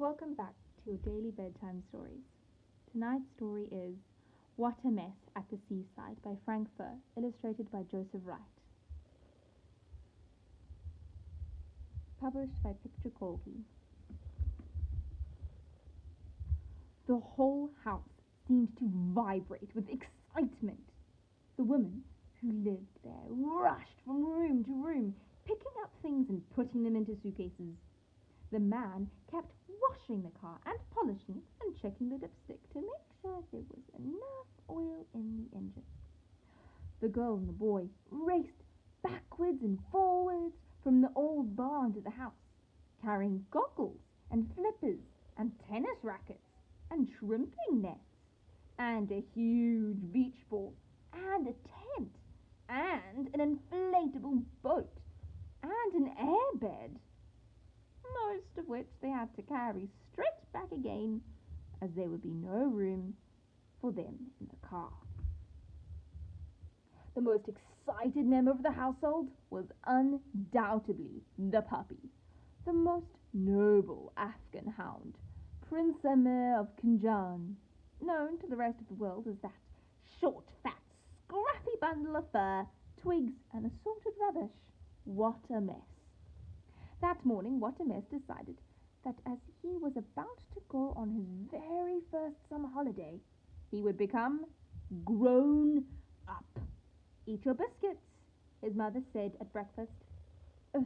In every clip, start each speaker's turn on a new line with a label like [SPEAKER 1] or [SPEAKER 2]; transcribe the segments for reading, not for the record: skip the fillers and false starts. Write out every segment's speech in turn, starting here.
[SPEAKER 1] Welcome back to your daily bedtime stories. Tonight's story is What a Mess at the Seaside by Frank Furr, illustrated by Joseph Wright. Published by Picture Corgi. The whole house seemed to vibrate with excitement. The woman who lived there rushed from room to room, picking up things and putting them into suitcases. The man kept washing the car and polishing it and checking the lipstick to make sure there was enough oil in the engine. The girl and the boy raced backwards and forwards from the old barn to the house, carrying goggles and flippers and tennis rackets and shrimping nets and a huge beach ball and a tent and an inflatable boat and an airbed, most of which they had to carry straight back again, as there would be no room for them in the car. The most excited member of the household was undoubtedly the puppy, the most noble Afghan hound, Prince Amir of Kunjan, known to the rest of the world as that short, fat, scruffy bundle of fur, twigs, and assorted rubbish. What a mess. That morning, What a Mess decided that as he was about to go on his very first summer holiday, he would become grown up. Eat your biscuits, his mother said at breakfast.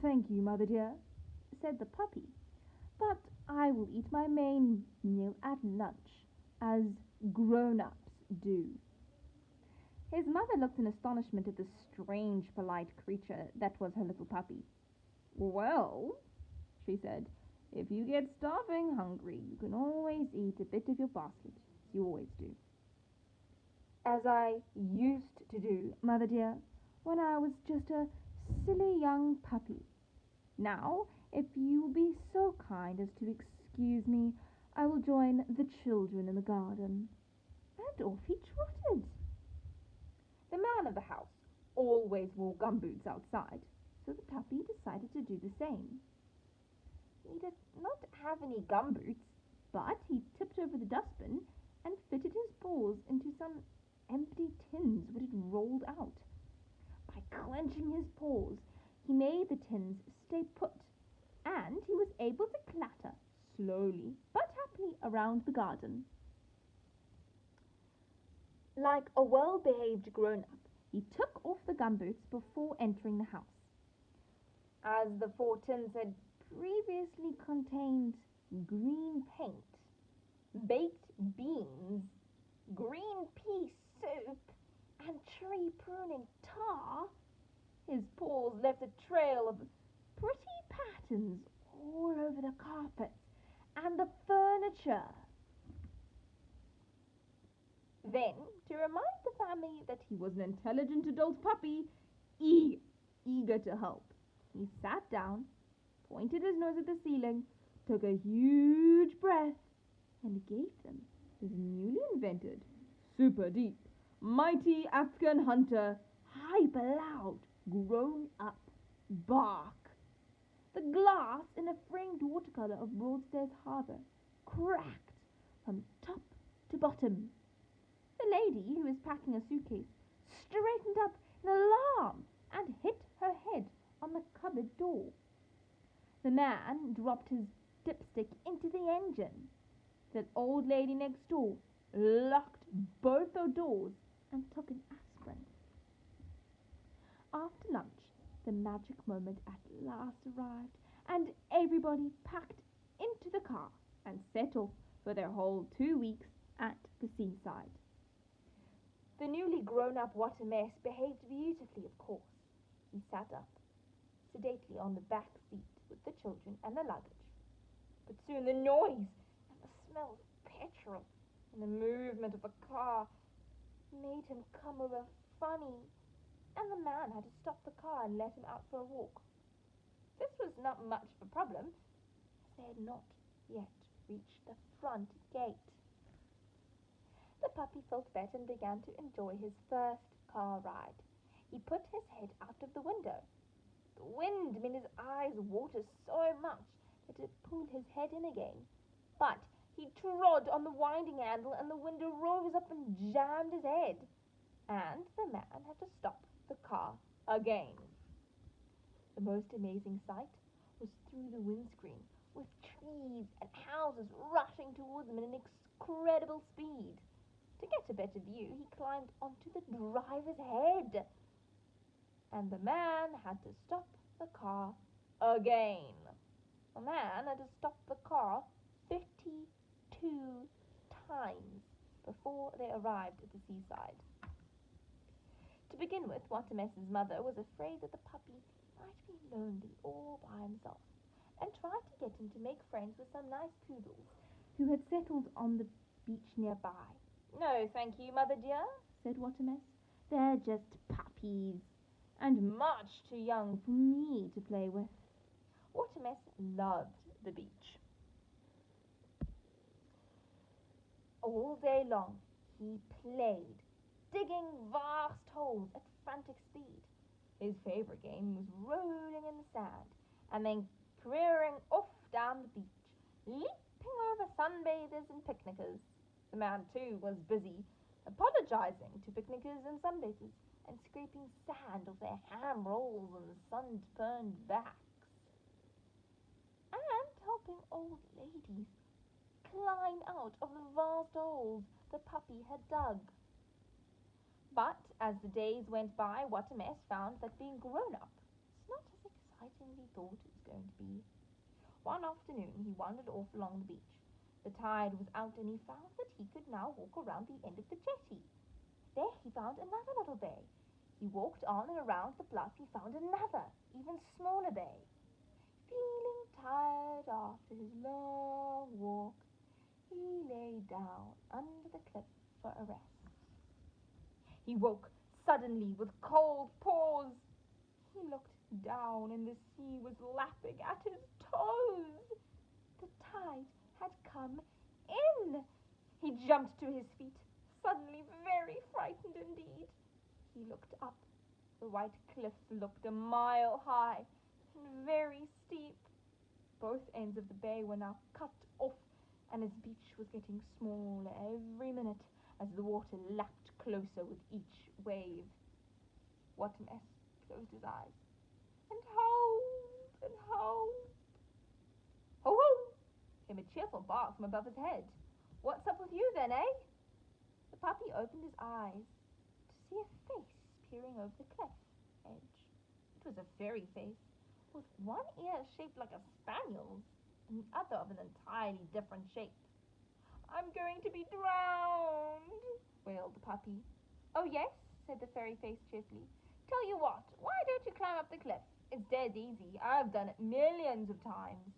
[SPEAKER 1] Thank you, mother dear, said the puppy, but I will eat my main meal at lunch, as grown-ups do. His mother looked in astonishment at the strange, polite creature that was her little puppy. Well, she said, if you get starving hungry, you can always eat a bit of your basket, as you always do. As I used to do, mother dear, when I was just a silly young puppy. Now, if you will be so kind as to excuse me, I will join the children in the garden. And off he trotted. The man of the house always wore gumboots outside, so the puppy decided to do the same. He did not have any gumboots, but he tipped over the dustbin and fitted his paws into some empty tins which had rolled out. By clenching his paws, he made the tins stay put, and he was able to clatter slowly but happily around the garden. Like a well-behaved grown-up, he took off the gumboots before entering the house. As the 4 tins had previously contained green paint, baked beans, green pea soup, and tree pruning tar, his paws left a trail of pretty patterns all over the carpets and the furniture. Then, to remind the family that he was an intelligent adult puppy, eager to help, he sat down, pointed his nose at the ceiling, took a huge breath, and gave them his newly invented, super deep, mighty Afghan hunter, hyper-loud, grown-up bark. The glass in a framed watercolor of Broadstairs Harbour cracked from top to bottom. The lady, who was packing a suitcase, straightened up in alarm and hit her head on the cupboard door. The man dropped his dipstick into the engine. The old lady next door locked both her doors and took an aspirin. After lunch, the magic moment at last arrived, and everybody packed into the car and set off for their whole 2 weeks at the seaside. The newly grown-up What a Mess behaved beautifully, of course. He sat up, sedately on the back seat with the children and the luggage. But soon the noise and the smell of petrol and the movement of a car made him come over funny, and the man had to stop the car and let him out for a walk. This was not much of a problem, as they had not yet reached the front gate. The puppy felt better and began to enjoy his first car ride. He put his head out of the window. The wind made his eyes water so much that it pulled his head in again. But he trod on the winding handle and the window rose up and jammed his head. And the man had to stop the car again. The most amazing sight was through the windscreen, with trees and houses rushing towards him at an incredible speed. To get a better view, he climbed onto the driver's head, and the man had to stop the car again. The man had to stop the car 52 times before they arrived at the seaside. To begin with, Watermess's mother was afraid that the puppy might be lonely all by himself, and tried to get him to make friends with some nice poodles who had settled on the beach nearby. "No, thank you, mother dear," said Watermess. "They're just puppies, and much too young for me to play with." Watermess loved the beach. All day long he played, digging vast holes at frantic speed. His favourite game was rolling in the sand and then careering off down the beach, leaping over sunbathers and picnickers. The man, too, was busy apologising to picnickers and sunbathers and scraping sand off their ham rolls and sunburned backs, and helping old ladies climb out of the vast holes the puppy had dug. But as the days went by, Watermess found that being grown up was not as exciting as he thought it was going to be. One afternoon he wandered off along the beach. The tide was out and he found that he could now walk around the end of the jetty. There he found another little bay. He walked on and around the bluff he found another, even smaller bay. Feeling tired after his long walk, he lay down under the cliff for a rest. He woke suddenly with cold paws. He looked down and the sea was lapping at his toes. The tide had come in. He jumped to his feet, suddenly very frightened indeed. He looked up. The white cliffs looked a mile high and very steep. Both ends of the bay were now cut off, and his beach was getting smaller every minute as the water lapped closer with each wave. Watermess closed his eyes and howled and howled. "Ho, ho!" came a cheerful bark from above his head. "What's up with you then, eh?" The puppy opened his eyes to see a face peering over the cliff edge. It was a fairy face, with one ear shaped like a spaniel's and the other of an entirely different shape. "I'm going to be drowned," wailed the puppy. "Oh, yes," said the fairy face cheerfully. "Tell you what, why don't you climb up the cliff? It's dead easy. I've done it millions of times."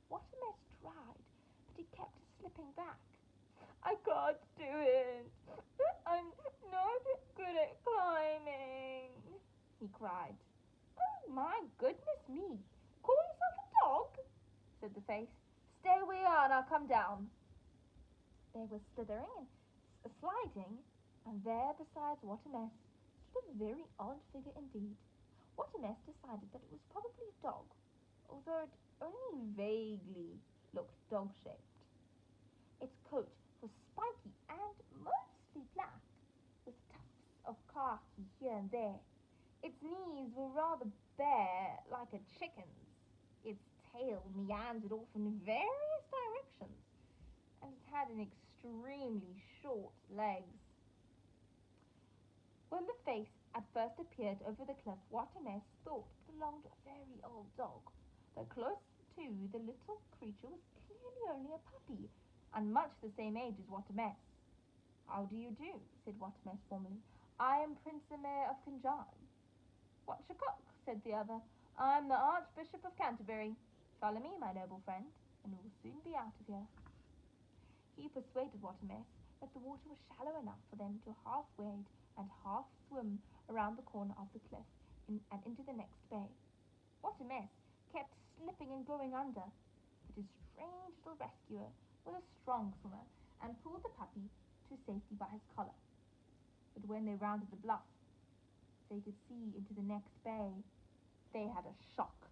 [SPEAKER 1] Watermess tried, but he kept slipping back. "I can't do it. I'm not good at climbing," he cried. "Oh, my goodness me. Call yourself a dog?" said the face. "Stay where you are and I'll come down." They were slithering and sliding, and there beside Watermess stood a very odd figure indeed. Watermess decided that it was probably a dog, although it only vaguely looked dog-shaped. Its coat was spiky and mostly black, with tufts of khaki here and there. Its knees were rather bare, like a chicken's. Its tail meandered off in various directions, and it had an extremely short legs. When the face at first appeared over the cliff, Watermess thought it belonged to a very old dog, though close to the little creature was clearly only a puppy, and much the same age as Watermess. "How do you do?" said Watermess formally. "I am Prince Emir of Kunjan." "What's your cock?" said the other. "I'm the Archbishop of Canterbury. Follow me, my noble friend, and we'll soon be out of here." He persuaded Watermess that the water was shallow enough for them to half wade and half swim around the corner of the cliff and into the next bay. Watermess kept slipping and going under, but his strange little rescuer was a strong swimmer and pulled the puppy to safety by his collar. But when they rounded the bluff, they could see into the next bay. They had a shock.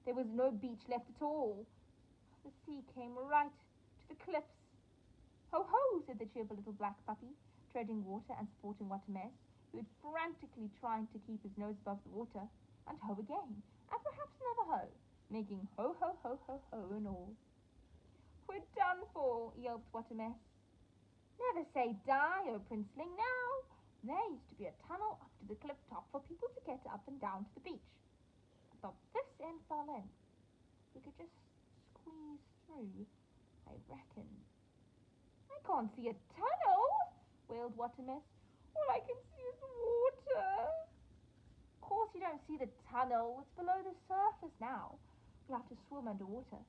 [SPEAKER 1] There was no beach left at all. The sea came right to the cliffs. Ho ho, said the cheerful little black puppy, treading water and supporting Watermess, who was frantically trying to keep his nose above the water, and ho again, and perhaps another ho, making ho ho ho ho ho and all. We're done for, yelped Watermess. Never say die, oh princeling, now. There used to be a tunnel up to the cliff top for people to get up and down to the beach. But this end fell in. We could just squeeze through, I reckon. I can't see a tunnel, wailed Watermess. All I can see is water. Of course you don't see the tunnel. It's below the surface now. We'll have to swim underwater.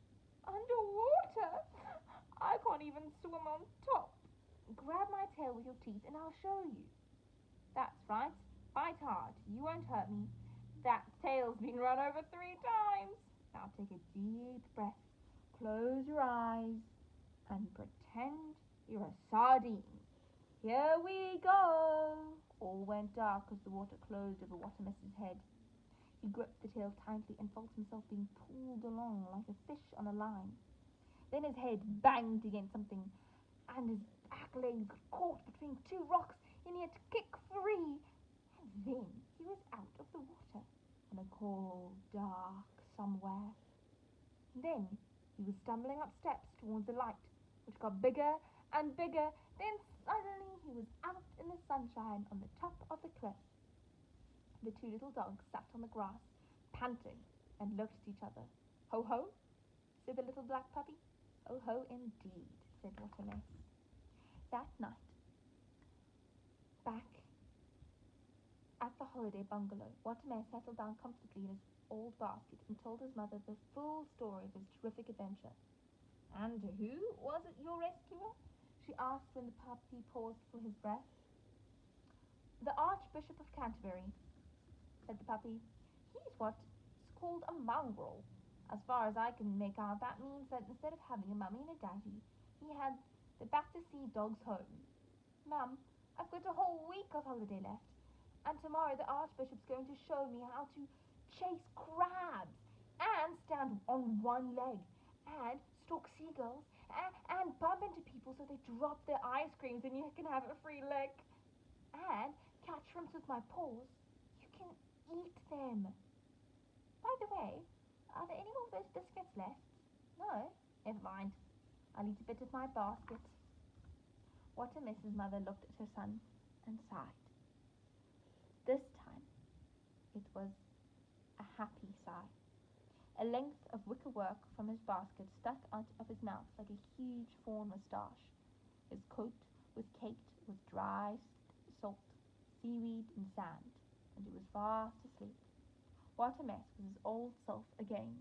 [SPEAKER 1] Underwater? I can't even swim on top. Grab my tail with your teeth and I'll show you. That's right. Fight hard. You won't hurt me. That tail's been run over 3 times. Now take a deep breath. Close your eyes and pretend you're a sardine. Here we go. All went dark as the water closed over Watermess's head. He gripped the tail tightly and felt himself being pulled along like a fish on a line. Then his head banged against something, and his back legs got caught between 2 rocks, and he had to kick free. And then he was out of the water, on a cold, dark somewhere. And then he was stumbling up steps towards the light, which got bigger and bigger. Then suddenly he was out in the sunshine on the top of the cliff. The 2 little dogs sat on the grass, panting, and looked at each other. Ho ho, said the little black puppy. Ho ho indeed, said Watermess. That night, back at the holiday bungalow, Watermess settled down comfortably in his old basket and told his mother the full story of his terrific adventure. And who was it your rescuer? She asked when the puppy paused for his breath. The Archbishop of Canterbury, said the puppy. He's what's called a mongrel. As far as I can make out, that means that instead of having a mummy and a daddy, he had the back-to-sea dogs home. Mum, I've got a whole week of holiday left, and tomorrow the Archbishop's going to show me how to chase crabs, and stand on one leg, and stalk seagulls, and bump into people so they drop their ice creams and you can have a free lick, and catch shrimps with my paws. You can eat them. By the way, are there any more of those biscuits left? No? Never mind. I'll eat a bit of my basket. Watermess's mother looked at her son and sighed. This time, it was a happy sigh. A length of wicker work from his basket stuck out of his mouth like a huge fawn moustache. His coat was caked with dry salt, seaweed, and sand, and he was fast asleep. Watermess was his old self again.